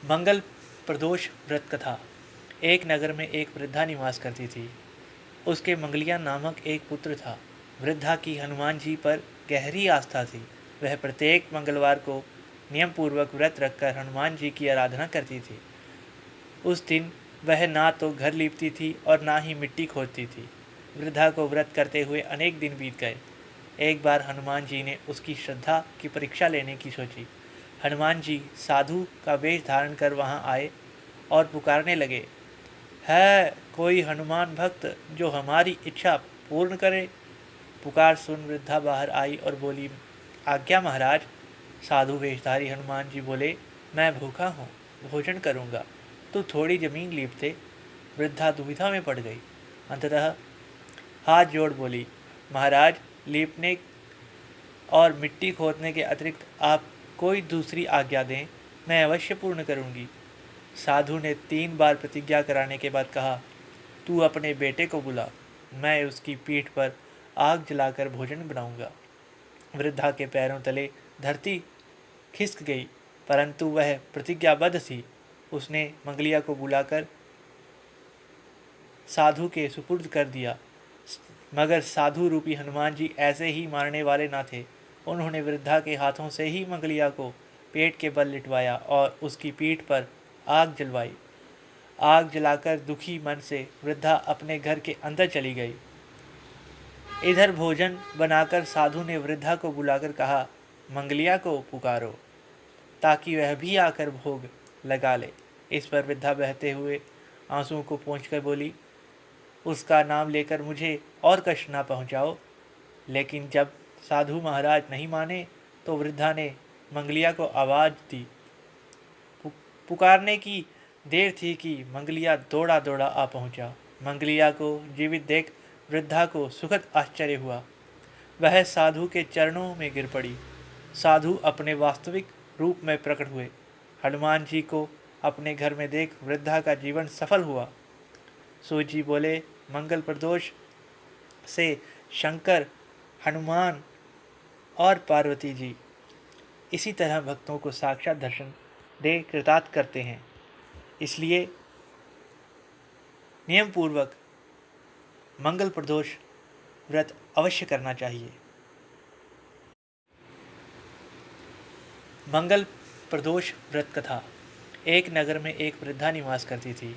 मंगल प्रदोष व्रत कथा। एक नगर में एक वृद्धा निवास करती थी। उसके मंगलिया नामक एक पुत्र था। वृद्धा की हनुमान जी पर गहरी आस्था थी। वह प्रत्येक मंगलवार को नियम पूर्वक व्रत रखकर हनुमान जी की आराधना करती थी। उस दिन वह ना तो घर लीपती थी और ना ही मिट्टी खोदती थी। वृद्धा को व्रत करते हुए अनेक दिन बीत गए। एक बार हनुमान जी ने उसकी श्रद्धा की परीक्षा लेने की सोची। हनुमान जी साधु का वेश धारण कर वहां आए और पुकारने लगे, है कोई हनुमान भक्त जो हमारी इच्छा पूर्ण करे। पुकार सुन वृद्धा बाहर आई और बोली, आज्ञा महाराज। साधु वेशधारी हनुमान जी बोले, मैं भूखा हूँ, भोजन करूँगा, तो थोड़ी जमीन लीप दे। वृद्धा दुविधा में पड़ गई। अंततः हाथ जोड़ बोली, महाराज, लीपने और मिट्टी खोदने के अतिरिक्त आप कोई दूसरी आज्ञा दें, मैं अवश्य पूर्ण करूँगी। साधु ने 3 बार प्रतिज्ञा कराने के बाद कहा, तू अपने बेटे को बुला, मैं उसकी पीठ पर आग जलाकर भोजन बनाऊंगा। वृद्धा के पैरों तले धरती खिसक गई, परंतु वह प्रतिज्ञाबद्ध थी। उसने मंगलिया को बुलाकर साधु के सुपुर्द कर दिया। मगर साधु रूपी हनुमान जी ऐसे ही मारने वाले न थे। उन्होंने वृद्धा के हाथों से ही मंगलिया को पेट के बल लिटवाया और उसकी पीठ पर आग जलवाई। आग जलाकर दुखी मन से वृद्धा अपने घर के अंदर चली गई। इधर भोजन बनाकर साधु ने वृद्धा को बुलाकर कहा, मंगलिया को पुकारो ताकि वह भी आकर भोग लगा ले। इस पर वृद्धा बहते हुए आंसुओं को पोंछकर बोली, उसका नाम लेकर मुझे और कष्ट ना पहुंचाओ। लेकिन जब साधु महाराज नहीं माने तो वृद्धा ने मंगलिया को आवाज़ दी। पुकारने की देर थी कि मंगलिया दौड़ा दौड़ा आ पहुंचा। मंगलिया को जीवित देख वृद्धा को सुखद आश्चर्य हुआ। वह साधु के चरणों में गिर पड़ी। साधु अपने वास्तविक रूप में प्रकट हुए। हनुमान जी को अपने घर में देख वृद्धा का जीवन सफल हुआ। सूत जी बोले, मंगल प्रदोष से शंकर, हनुमान और पार्वती जी इसी तरह भक्तों को साक्षात दर्शन दे कृतार्थ करते हैं। इसलिए नियम पूर्वक मंगल प्रदोष व्रत अवश्य करना चाहिए। मंगल प्रदोष व्रत कथा। एक नगर में एक वृद्धा निवास करती थी।